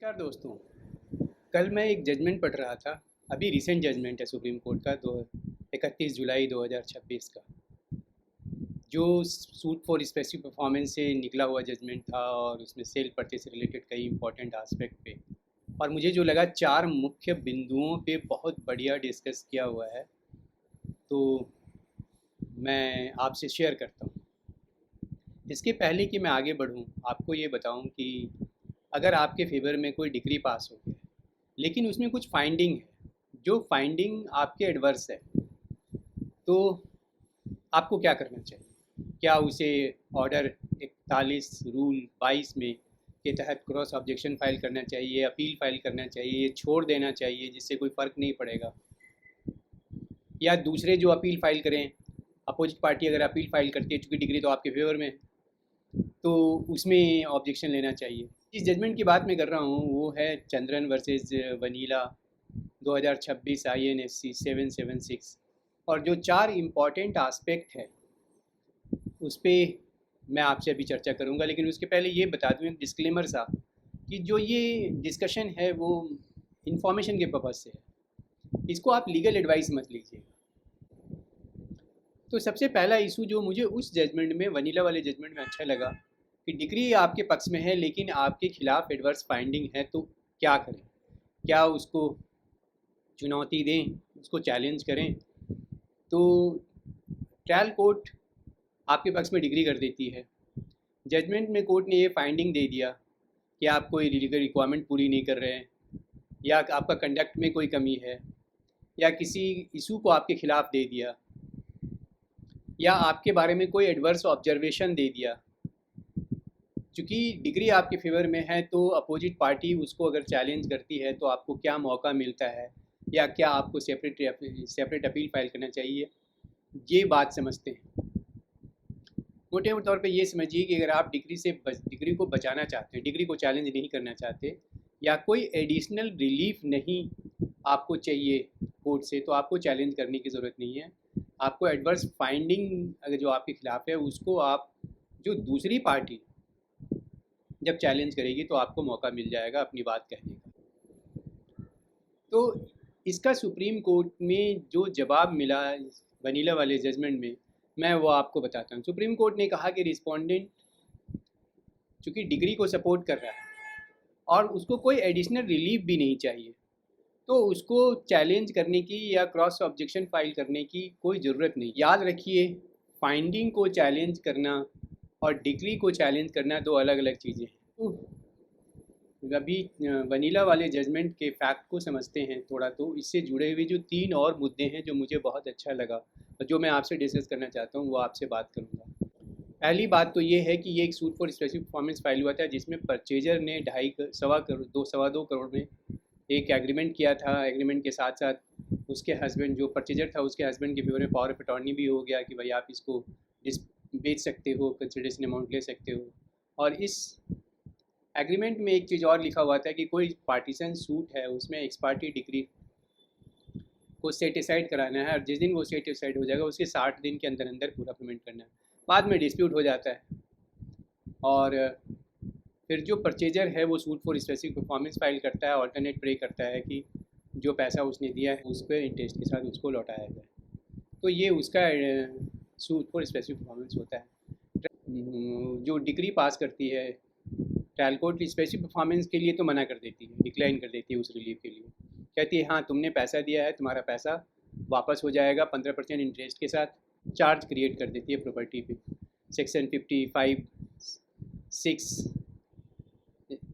नमस्कार दोस्तों। कल मैं एक जजमेंट पढ़ रहा था। अभी रिसेंट जजमेंट है सुप्रीम कोर्ट का, दो 31 जुलाई 2026 का, जो सूट फॉर स्पेसिफिक परफॉर्मेंस से निकला हुआ जजमेंट था और उसमें सेल परचेज से रिलेटेड कई इंपॉर्टेंट आस्पेक्ट पे और मुझे जो लगा चार मुख्य बिंदुओं पे बहुत बढ़िया डिस्कस किया हुआ है, तो मैं आपसे शेयर करता हूँ। इसके पहले कि मैं आगे बढ़ूँ, आपको ये बताऊँ कि अगर आपके फेवर में कोई डिग्री पास हो गया लेकिन उसमें कुछ फाइंडिंग है, जो फाइंडिंग आपके एडवर्स है, तो आपको क्या करना चाहिए? क्या उसे ऑर्डर 41 रूल 22 में के तहत क्रॉस ऑब्जेक्शन फाइल करना चाहिए, अपील फाइल करना चाहिए, छोड़ देना चाहिए जिससे कोई फ़र्क नहीं पड़ेगा, या दूसरे जो अपील फाइल करें, अपोजिट पार्टी अगर अपील फाइल करती है चूँकि डिग्री तो आपके फेवर में है, तो उसमें ऑब्जेक्शन लेना चाहिए? इस जजमेंट की बात मैं कर रहा हूँ वो है चंद्रन वर्सेस वनीला 2026 INSC 776। और जो चार इम्पॉर्टेंट आस्पेक्ट है उस पर मैं आपसे अभी चर्चा करूंगा, लेकिन उसके पहले ये बता दूं एक डिस्क्लेमर सा कि जो ये डिस्कशन है वो इन्फॉर्मेशन के पर्पज़ से है, इसको आप लीगल एडवाइस मत लीजिएगा। तो सबसे पहला इशू जो मुझे उस जजमेंट में, वनीला वाले जजमेंट में अच्छा लगा कि डिग्री आपके पक्ष में है लेकिन आपके खिलाफ एडवर्स फाइंडिंग है, तो क्या करें? क्या उसको चुनौती दें, उसको चैलेंज करें? तो ट्रायल कोर्ट आपके पक्ष में डिग्री कर देती है। जजमेंट में कोर्ट ने ये फाइंडिंग दे दिया कि आप कोई लीगल रिक्वायरमेंट पूरी नहीं कर रहे हैं, या आपका कंडक्ट में कोई कमी है, या किसी इशू को आपके खिलाफ दे दिया, या आपके बारे में कोई एडवर्स ऑब्जर्वेशन दे दिया। चूँकि डिग्री आपके फेवर में है तो अपोजिट पार्टी उसको अगर चैलेंज करती है तो आपको क्या मौका मिलता है, या क्या आपको सेपरेट अपील फाइल करना चाहिए, ये बात समझते हैं। मोटे तौर पे ये समझिए कि अगर आप डिग्री को बचाना चाहते हैं, डिग्री को चैलेंज नहीं करना चाहते, या कोई एडिशनल रिलीफ नहीं आपको चाहिए कोर्ट से, तो आपको चैलेंज करने की ज़रूरत नहीं है। आपको एडवर्स फाइंडिंग अगर जो आपके खिलाफ है उसको आप, जो दूसरी पार्टी जब चैलेंज करेगी तो आपको मौका मिल जाएगा अपनी बात कहने का। तो इसका सुप्रीम कोर्ट में जो जवाब मिला वनीला वाले जजमेंट में, मैं वो आपको बताता हूँ। सुप्रीम कोर्ट ने कहा कि रिस्पोंडेंट चूँकि डिग्री को सपोर्ट कर रहा है और उसको कोई एडिशनल रिलीफ भी नहीं चाहिए, तो उसको चैलेंज करने की या क्रॉस ऑब्जेक्शन फाइल करने की कोई ज़रूरत नहीं। याद रखिए, फाइंडिंग को चैलेंज करना और डिग्री को चैलेंज करना दो अलग अलग चीज़ें हैं। तो अभी वनीला वाले जजमेंट के फैक्ट को समझते हैं थोड़ा, तो इससे जुड़े हुए जो तीन और मुद्दे हैं जो मुझे बहुत अच्छा लगा और जो मैं आपसे डिस्कस करना चाहता हूँ वो आपसे बात करूँगा। पहली बात तो ये है कि ये एक suit for specific performance file हुआ था जिसमें परचेजर ने सवा करोड़ सवा दो करोड़ में एक एग्रीमेंट किया था। एग्रीमेंट के साथ साथ उसके हस्बैंड, जो परचेजर था, उसके हस्बैंड के फेवर में पावर ऑफ अटॉर्नी भी हो गया कि भाई आप इसको बेच सकते हो, कंसिडरेशन अमाउंट ले सकते हो। और इस एग्रीमेंट में एक चीज़ और लिखा हुआ था कि कोई पार्टीशन सूट है उसमें एक्स पार्टी डिग्री को सेटिसाइड कराना है, और जिस दिन वो सेटिसाइड हो जाएगा उसके 60 दिन के अंदर अंदर पूरा पेमेंट करना है। बाद में डिस्प्यूट हो जाता है और फिर जो परचेजर है वो suit for specific performance file करता है, ऑल्टरनेट प्रे करता है कि जो पैसा उसने दिया है उस पर इंटरेस्ट के साथ उसको लौटाया जाए। तो ये उसका सूट फॉर स्पेसिफिक परफॉर्मेंस होता है। जो डिग्री पास करती है ट्रायल कोर्ट स्पेसिफिक परफॉर्मेंस के लिए तो मना कर देती है, डिक्लाइन कर देती है उस रिलीफ के लिए। कहती है हाँ तुमने पैसा दिया है, तुम्हारा पैसा वापस हो जाएगा 15% इंटरेस्ट के साथ। चार्ज क्रिएट कर देती है प्रॉपर्टी पे। सेक्शन 55(6)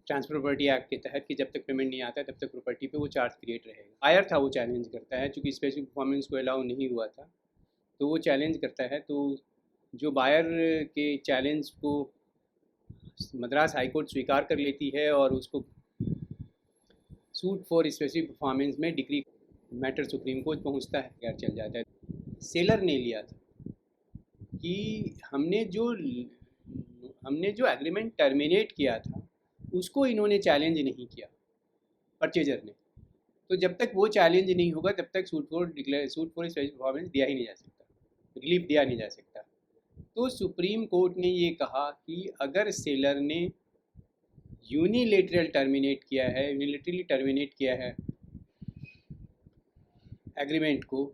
ट्रांसफर प्रॉपर्टी एक्ट के तहत कि जब तक पेमेंट नहीं आता तब तक प्रॉपर्टी पे वो चार्ज क्रिएट रहेगा। आयर था वो चैलेंज करता है, चूँकि स्पेसिफिक परफॉर्मेंस को अलाउ नहीं हुआ था तो वो चैलेंज करता है। तो जो बायर के चैलेंज को मद्रास हाई कोर्ट स्वीकार कर लेती है और उसको सूट फॉर स्पेसिफिक परफॉर्मेंस में डिग्री मैटर सुप्रीम कोर्ट पहुंचता है, गैर चल जाता है। सेलर ने लिया था कि हमने जो एग्रीमेंट टर्मिनेट किया था उसको इन्होंने चैलेंज नहीं किया, परचेजर ने। तो जब तक वो चैलेंज नहीं होगा तब तक सूट फॉर स्पेसिफिक परफॉर्मेंस दिया ही नहीं जा सकता, रिलीफ दिया नहीं जा सकता। तो सुप्रीम कोर्ट ने ये कहा कि अगर सेलर ने यूनिलेटरली टर्मिनेट किया है एग्रीमेंट को,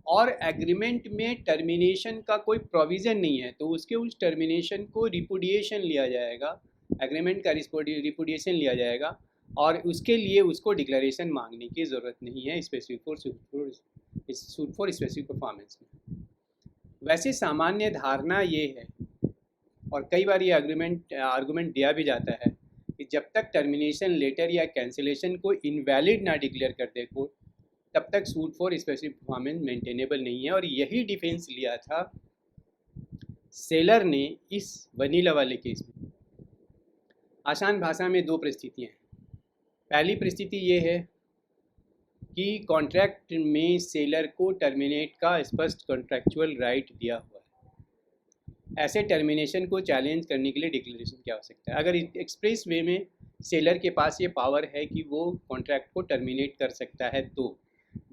और एग्रीमेंट में टर्मिनेशन का कोई प्रोविज़न नहीं है, तो उसके उस टर्मिनेशन को रिपुडिएशन लिया जाएगा, एग्रीमेंट का रिपुडिएशन लिया जाएगा, और उसके लिए उसको डिक्लेरेशन मांगने की ज़रूरत नहीं है specific for suit for specific performance में। वैसे सामान्य धारणा ये है, और कई बार ये आर्गूमेंट दिया भी जाता है, कि जब तक टर्मिनेशन लेटर या कैंसिलेशन को इनवैलिड ना डिक्लेयर कर दे कोर्ट, तब तक suit for specific performance maintainable नहीं है। और यही डिफेंस लिया था सेलर ने इस वनीला वाले केस में। आसान भाषा में दो परिस्थितियाँ हैं। पहली परिस्थिति ये है कि कॉन्ट्रैक्ट में सेलर को टर्मिनेट का स्पष्ट कॉन्ट्रैक्चुअल राइट दिया हुआ है। ऐसे टर्मिनेशन को चैलेंज करने के लिए डिक्लेरेशन की आवश्यकता है। अगर एक्सप्रेस वे में सेलर के पास ये पावर है कि वो कॉन्ट्रैक्ट को टर्मिनेट कर सकता है, तो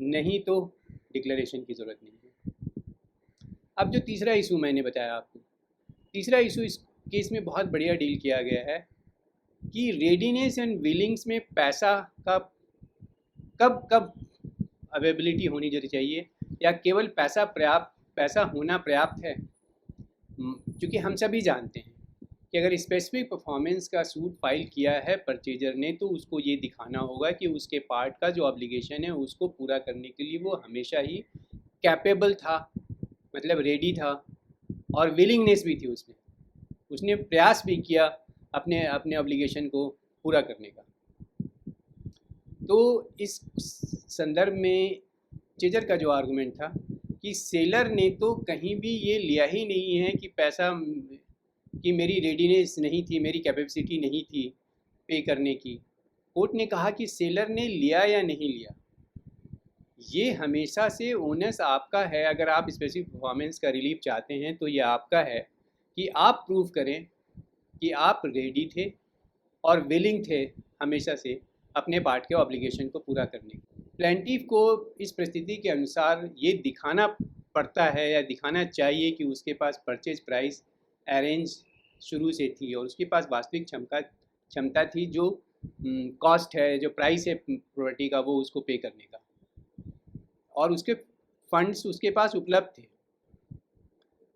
नहीं तो डिक्लेरेशन की ज़रूरत नहीं है। अब जो तीसरा इशू मैंने बताया आपको, तीसरा इशू इस केस में बहुत बढ़िया डील किया गया है कि रेडीनेस एंड विलिंग्स में पैसा का कब अवेलेबिलिटी होनी चाहिए, या केवल पैसा होना पर्याप्त है। क्योंकि हम सभी जानते हैं कि अगर स्पेसिफिक परफॉर्मेंस का सूट फाइल किया है परचेजर ने, तो उसको ये दिखाना होगा कि उसके पार्ट का जो ऑब्लिगेशन है उसको पूरा करने के लिए वो हमेशा ही कैपेबल था, मतलब रेडी था, और विलिंगनेस भी थी उसने प्रयास भी किया अपने ऑब्लिगेशन को पूरा करने का। तो इस संदर्भ में चेजर का जो आर्गुमेंट था कि सेलर ने तो कहीं भी ये लिया ही नहीं है कि पैसा, कि मेरी रेडीनेस नहीं थी, मेरी कैपेसिटी नहीं थी पे करने की। कोर्ट ने कहा कि सेलर ने लिया या नहीं लिया, ये हमेशा से ओनस आपका है। अगर आप स्पेसिफिक परफॉर्मेंस का रिलीफ चाहते हैं तो ये आपका है कि आप प्रूव करें कि आप रेडी थे और विलिंग थे हमेशा से अपने पार्ट के ऑब्लिगेशन को पूरा करने की। प्लेंटिफ को इस परिस्थिति के अनुसार ये दिखाना पड़ता है या दिखाना चाहिए कि उसके पास परचेज प्राइस अरेंज शुरू से थी, और उसके पास वास्तविक क्षमता थी, जो कॉस्ट है, जो प्राइस है प्रॉपर्टी का, वो उसको पे करने का, और उसके फंड्स उसके पास उपलब्ध थे।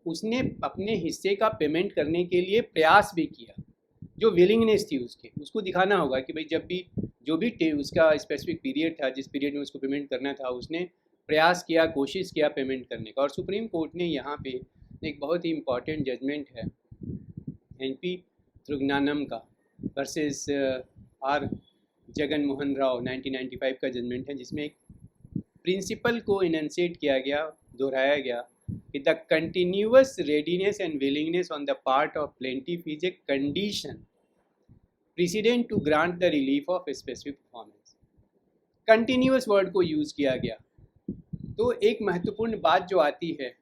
उसने अपने हिस्से का पेमेंट करने के लिए प्रयास भी किया, जो विलिंगनेस थी उसको दिखाना होगा कि भाई जब भी जो भी उसका स्पेसिफिक पीरियड था, जिस पीरियड में उसको पेमेंट करना था, उसने प्रयास किया, कोशिश किया पेमेंट करने का। और सुप्रीम कोर्ट ने यहाँ पे एक बहुत ही इम्पॉर्टेंट जजमेंट है NP थ्रुगनानम का वर्सेस R जगन मोहन राव 1995 का जजमेंट है, जिसमें एक प्रिंसिपल को इनंसिएट किया गया, दोहराया गया कि the continuous readiness and willingness on the part of plaintiff is a condition precedent to grant the relief of specific performance. Continuous word को यूज़ किया गया। तो एक महत्वपूर्ण बात जो आती है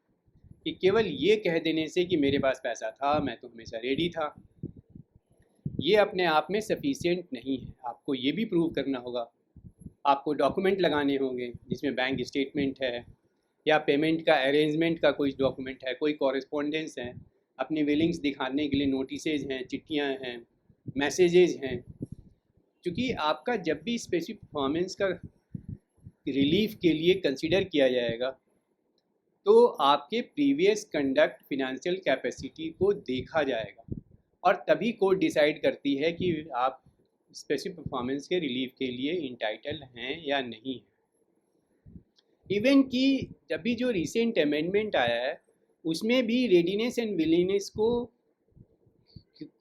कि केवल ये कह देने से कि मेरे पास पैसा था, मैं तो हमेशा रेडी था, ये अपने आप में सफिशिएंट नहीं है। आपको ये भी प्रूव करना होगा, आपको डॉक्यूमेंट लगाने होंगे जिसमें बैंक स्टेटमेंट है, या पेमेंट का अरेंजमेंट का कोई डॉक्यूमेंट है, कोई कॉरेस्पॉन्डेंस है, अपनी विलिंग्स दिखाने के लिए नोटिसेज हैं, चिट्ठियाँ हैं, मैसेजेज हैं। क्योंकि आपका जब भी स्पेसिफिक परफॉर्मेंस का रिलीफ के लिए कंसिडर किया जाएगा, तो आपके प्रीवियस कंडक्ट, फिनेंशियल कैपेसिटी को देखा जाएगा, और तभी कोर्ट डिसाइड करती है कि आप स्पेसिफिक परफॉर्मेंस के रिलीफ के लिए इंटाइटल हैं या नहीं हैं। इवन कि जब भी जो रिसेंट अमेंडमेंट आया है, उसमें भी रेडीनेस एंड विलिंगनेस को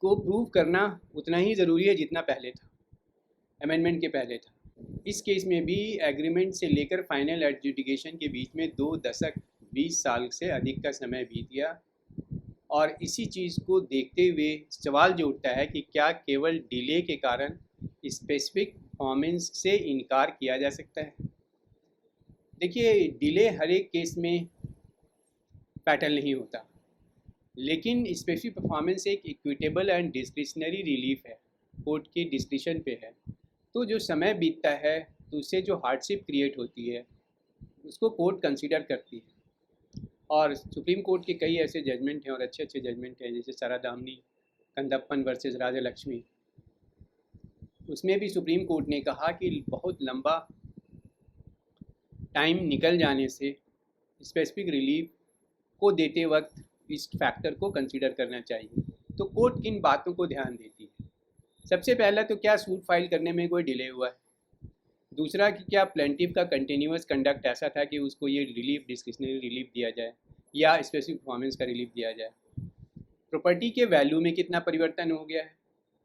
प्रूव करना उतना ही ज़रूरी है जितना पहले था, अमेंडमेंट के पहले था। इस केस में भी एग्रीमेंट से लेकर फाइनल एडजुडिकेशन के बीच में 2 दशक 20 साल से अधिक का समय बीत गया, और इसी चीज़ को देखते हुए सवाल जो उठता है कि क्या केवल डिले के कारण स्पेसिफिक परफॉर्मेंस से इनकार किया जा सकता है। देखिए, डिले हर एक केस में पैटर्न नहीं होता, लेकिन स्पेसिफिक परफॉर्मेंस एक इक्विटेबल एंड डिस्क्रिशनरी रिलीफ है, कोर्ट के डिस्क्रिशन पे है। तो जो समय बीतता है तो उससे जो हार्डशिप क्रिएट होती है उसको कोर्ट कंसीडर करती है। और सुप्रीम कोर्ट के कई ऐसे जजमेंट हैं और अच्छे अच्छे जजमेंट हैं, जैसे सारादामनी कंदप्पन वर्सेस राजा लक्ष्मी, उसमें भी सुप्रीम कोर्ट ने कहा कि बहुत लंबा टाइम निकल जाने से स्पेसिफिक रिलीफ को देते वक्त इस फैक्टर को कंसीडर करना चाहिए। तो कोर्ट किन बातों को ध्यान देती है? सबसे पहला तो क्या सूट फाइल करने में कोई डिले हुआ है? दूसरा कि क्या प्लेंटिफ का कंटिन्यूस कंडक्ट ऐसा था कि उसको ये रिलीफ डिस्क्रिशनरी रिलीफ दिया जाए या स्पेसिफिक परफॉर्मेंस का रिलीफ दिया जाए? प्रॉपर्टी के वैल्यू में कितना परिवर्तन हो गया है?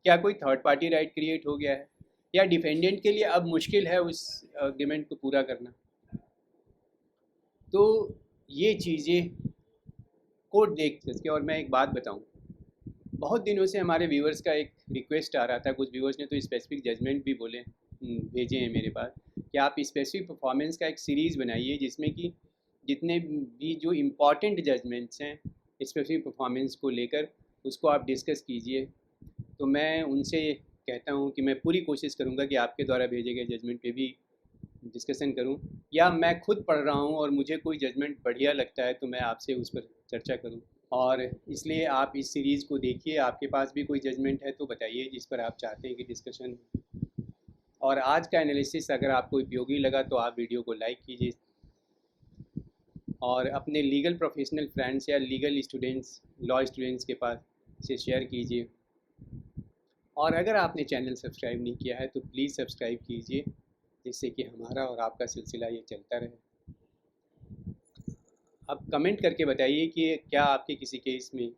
क्या कोई थर्ड पार्टी राइट क्रिएट हो गया है या डिफेंडेंट के लिए अब मुश्किल है उस एग्रीमेंट को पूरा करना? तो ये चीज़ें कोर्ट देख सके। और मैं एक बात बताऊं, बहुत दिनों से हमारे व्यूअर्स का एक रिक्वेस्ट आ रहा था, कुछ व्यूअर्स ने तो स्पेसिफिक जजमेंट भी बोले भेजे हैं मेरे पास कि आप स्पेसिफिक परफॉर्मेंस का एक सीरीज़ बनाइए जिसमें कि जितने भी जो इम्पॉर्टेंट जजमेंट्स हैं स्पेसिफिक परफॉर्मेंस को लेकर उसको आप डिस्कस कीजिए। तो मैं उनसे कहता हूँ कि मैं पूरी कोशिश करूँगा कि आपके द्वारा भेजे गए जजमेंट पे भी डिस्कशन करूं, या मैं खुद पढ़ रहा हूं और मुझे कोई जजमेंट बढ़िया लगता है तो मैं आपसे उस पर चर्चा करूं। और इसलिए आप इस सीरीज़ को देखिए। आपके पास भी कोई जजमेंट है तो बताइए जिस पर आप चाहते हैं कि डिस्कशन। और आज का एनालिसिस अगर आपको उपयोगी लगा तो आप वीडियो को लाइक कीजिए और अपने लीगल प्रोफेशनल फ्रेंड्स या लीगल स्टूडेंट्स, लॉ स्टूडेंट्स के पास से शेयर कीजिए। और अगर आपने चैनल सब्सक्राइब नहीं किया है तो प्लीज़ सब्सक्राइब कीजिए जिससे कि हमारा और आपका सिलसिला ये चलता रहे। अब कमेंट करके बताइए कि क्या आपके किसी केस में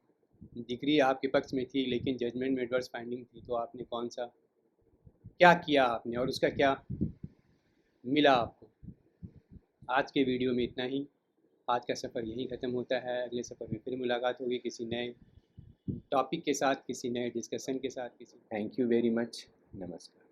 डिग्री आपके पक्ष में थी लेकिन जजमेंट में एडवर्स फाइंडिंग थी, तो आपने कौन सा क्या किया आपने और उसका क्या मिला आपको। आज के वीडियो में इतना ही। आज का सफ़र यहीं ख़त्म होता है। अगले सफ़र में फिर मुलाकात होगी किसी नए टॉपिक के साथ, किसी नए डिस्कशन के साथ। Thank you very much. नमस्कार।